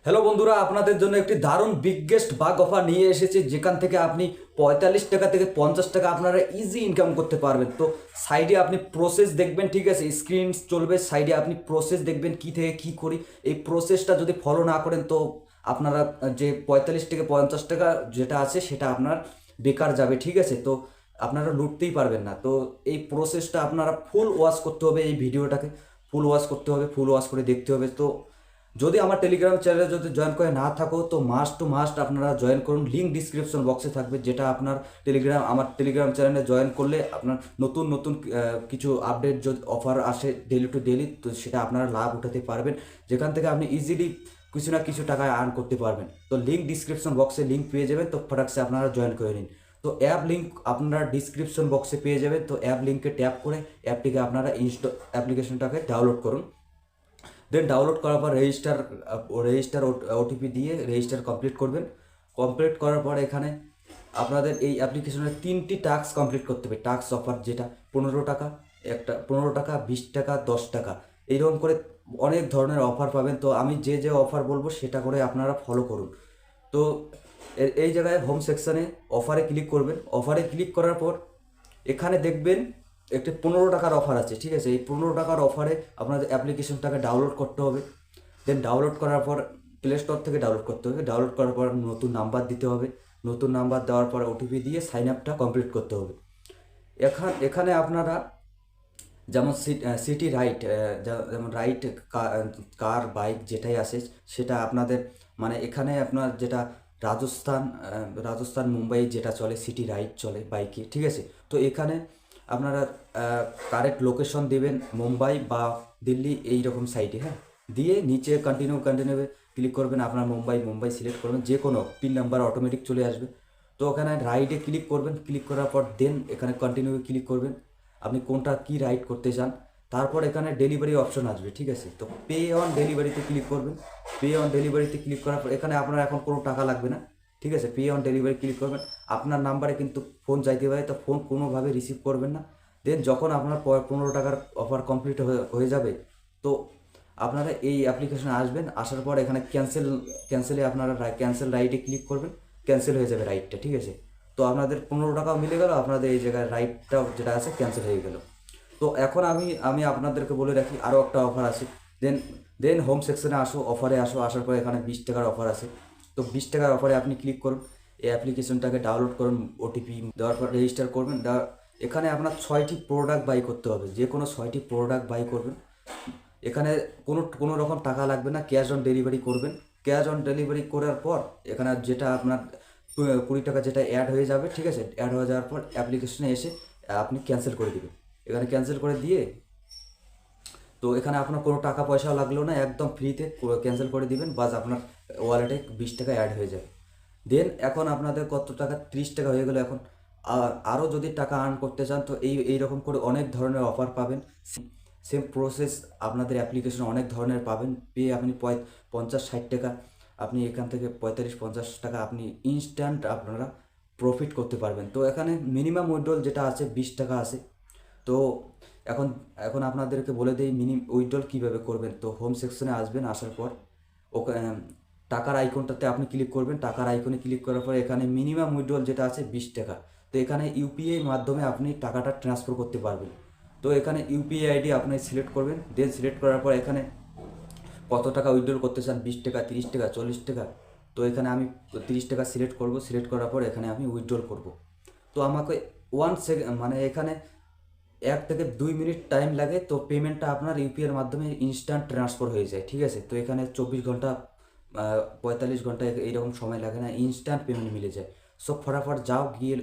Hello বন্ধুরা, আপনাদের জন্য একটি দারুণ বিগেস্ট বাগ অফার নিয়ে এসেছি, যেখান থেকে আপনি 45 টাকা থেকে 50 টাকা আপনারা ইজি ইনকাম করতে পারবেন। তো সাইডে আপনি প্রসেস দেখবেন, ঠিক আছে, স্ক্রিন চলবে, সাইডে আপনি প্রসেস দেখবেন কি থেকে কি করি। এই প্রসেসটা যদি ফলো না করেন তো আপনারা যে 45 থেকে 50 টাকা যেটা আছে সেটা আপনার বেকার যাবে, ঠিক আছে। তো আপনারা লুটতেই পারবেন না। তো এই প্রসেসটা আপনারা ফুল ওয়াচ করতে হবে, এই ভিডিওটাকে ফুল ওয়াচ করতে হবে, ফুল ওয়াচ করে দেখতে হবে। তো যদি আমার টেলিগ্রাম চ্যানেলে যদি জয়েন করে না থাকো তো মাস্ট টু মাস্ট আপনারা জয়েন করুন, লিঙ্ক ডিসক্রিপশন বক্সে থাকবে, যেটা আপনার আমার টেলিগ্রাম চ্যানেলে জয়েন করলে আপনার নতুন নতুন কিছু আপডেট যদি অফার আসে ডেলি টু ডেলি, তো সেটা আপনারা লাভ উঠাতে পারবেন, যেখান থেকে আপনি ইজিলি কিছু না কিছু টাকা আর্ন করতে পারবেন। তো লিঙ্ক ডিসক্রিপশন বক্সে লিঙ্ক পেয়ে যাবেন, তো ফটাকসে আপনারা জয়েন করে নিন। তো অ্যাপ লিঙ্ক আপনারা ডিসক্রিপশন বক্সে পেয়ে যাবেন, তো অ্যাপ লিঙ্কে ট্যাপ করে অ্যাপটিকে আপনারা অ্যাপ্লিকেশনটাকে ডাউনলোড করুন। দেন ডাউনলোড করার পর রেজিস্টার ওটিপি দিয়ে রেজিস্টার কমপ্লিট করবেন। কমপ্লিট করার পর এখানে আপনাদের এই অ্যাপ্লিকেশনের 3টি টাস্ক কমপ্লিট করতে হবে। টাস্ক অফার যেটা 15 টাকা, একটা 15 টাকা, 20 টাকা, 10 টাকা, এইরকম করে অনেক ধরনের অফার পাবেন। তো আমি যে যে অফার বলবো সেটা করে আপনারা ফলো করুন। তো এই জায়গায় হোম সেকশানে অফারে ক্লিক করবেন। অফারে ক্লিক করার পর এখানে দেখবেন একটি 15 টাকার অফার আছে, ঠিক আছে। এই 15 টাকার অফারে আপনাদের অ্যাপ্লিকেশনটাকে ডাউনলোড করতে হবে। দেন ডাউনলোড করার পর প্লে স্টোর থেকে ডাউনলোড করতে হবে। ডাউনলোড করার পর নতুন নাম্বার দিতে হবে। নতুন নাম্বার দেওয়ার পর ওটিপি দিয়ে সাইন আপটা কমপ্লিট করতে হবে। এখানে আপনারা যেমন সিটি রাইড, যেমন রাইড, কার বাইক যেটাই আসে সেটা আপনাদের মানে এখানে আপনার যেটা রাজস্থান মুম্বাই যেটা চলে সিটি রাইড চলে বাইকে, ঠিক আছে। তো এখানে আপনারা কারেক্ট লোকেশন দেবেন মুম্বাই বা দিল্লি এই রকম সাইডে, হ্যাঁ, দিয়ে নিচে কন্টিনিউ ক্লিক করবেন। আপনার মুম্বাই সিলেক্ট করবেন, যে কোনো পিন নাম্বার অটোমেটিক চলে আসবে। তো ওখানে রাইডে ক্লিক করবেন, ক্লিক করার পর দেন এখানে কন্টিনিউ ক্লিক করবেন, আপনি কোনটা কি রাইড করতে চান। তারপর এখানে ডেলিভারি অপশন আসবে, ঠিক আছে। তো পে অন ডেলিভারিতে ক্লিক করবেন। পে অন ডেলিভারিতে ক্লিক করার পর এখানে আপনার এখন কোনো টাকা লাগবে না, ঠিক আছে। পে অন ডেলিভারি ক্লিক করবেন। আপনার নাম্বারে কিন্তু ফোন চাইতে পারে, তো ফোন কোনোভাবে রিসিভ করবেন না। দেন যখন আপনার 15 টাকার অফার কমপ্লিট হয়ে যাবে তো আপনারা এই অ্যাপ্লিকেশনে আসবেন। আসার পর এখানে ক্যান্সেলে আপনারা ক্যান্সেল রাইডে ক্লিক করবেন। ক্যান্সেল হয়ে যাবে রাইডটা, ঠিক আছে। তো আপনাদের 15 টাকাও মিলে গেল, আপনাদের এই জায়গায় রাইডটাও যেটা আছে ক্যান্সেল হয়ে গেল। তো এখন আমি আপনাদেরকে বলে রাখি আরও একটা অফার আছে। দেন দেন হোম সেকশনে অফারে আসার পর এখানে 20 টাকার অফার আছে। তো 20 টাকার অফারে আপনি ক্লিক করুন, এই অ্যাপ্লিকেশনটাকে ডাউনলোড করুন, ওটিপি দেওয়ার পর রেজিস্টার করবেন। এখানে আপনার 6টি প্রোডাক্ট বাই করতে হবে, যে কোনো 6টি প্রোডাক্ট বাই করবেন। এখানে কোনো রকম টাকা লাগবে না, ক্যাশ অন ডেলিভারি করবেন। ক্যাশ অন ডেলিভারি করার পর এখানে যেটা আপনার 20 টাকা যেটা অ্যাড হয়ে যাবে, ঠিক আছে। অ্যাড হয়ে যাওয়ার পর অ্যাপ্লিকেশনে এসে আপনি ক্যান্সেল করে দেবেন। এখানে ক্যান্সেল করে দিয়ে তো এখানে আপনার কোনো টাকা পয়সাও লাগলো না, একদম ফ্রিতে ক্যান্সেল করে দিবেন, বাস আপনার ওয়ালেটে 20 টাকা অ্যাড হয়ে যাবে। দেন এখন আপনাদের কত টাকা, 30 টাকা হয়ে গেলো। এখন আরও যদি টাকা আর্ন করতে চান তো এইরকম করে অনেক ধরনের অফার পাবেন। সেম প্রসেস আপনাদের অ্যাপ্লিকেশনে অনেক ধরনের পাবেন। পেয়ে আপনি 50-60 টাকা আপনি এখান থেকে 45-50 টাকা আপনি ইনস্ট্যান্ট আপনারা প্রফিট করতে পারবেন। তো এখানে মিনিমাম উইথড্রল যেটা আছে 20 টাকা আছে। তো এখন এখন আপনাদেরকে বলে দিই উইথড্রল কীভাবে করবেন। তো হোম সেকশনে আসবেন, আসার পর ওখানে টাকার আইকনটাতে আপনি ক্লিক করবেন। টাকার আইকনে ক্লিক করার পর এখানে মিনিমাম উইথড্রল যেটা আছে 20 টাকা। তো এখানে ইউপিআই মাধ্যমে আপনি টাকাটা ট্রান্সফার করতে পারবেন। তো এখানে ইউপিআই আইডি আপনি সিলেক্ট করবেন। দেন সিলেক্ট করার পর এখানে কত টাকা উইথড্রল করতে চান, 20 টাকা, 30 টাকা, 40 টাকা। তো এখানে আমি 30 টাকা সিলেক্ট করব। সিলেক্ট করার পর এখানে আমি উইথড্রল করব। তো আমাকে 1 সেকেন্ড মানে এখানে 1 থেকে 2 মিনিট টাইম লাগে। তো পেমেন্টটা আপনার ইউপিআইয়ের মাধ্যমে ইনস্ট্যান্ট ট্রান্সফার হয়ে যায়, ঠিক আছে। তো এখানে 24 ঘন্টা 45 ঘন্টা এইরকম সময় লাগে না, ইনস্ট্যান্ট পেমেন্ট মিলে যায়। সো ফটাফট যাও গিয়ে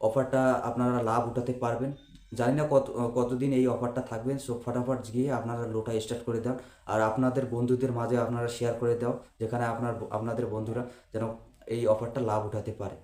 অফারটা আপনারা লাভ উঠাতে পারবেন। জানি না কতদিন এই অফারটা থাকবেন। সো ফটাফট গিয়ে আপনারা লোটা স্টার্ট করে দেন, আর আপনাদের বন্ধুদের মাঝে আপনারা শেয়ার করে দাও, যেখানে আপনাদের বন্ধুরা যেন এই অফারটা লাভ উঠাতে পারে।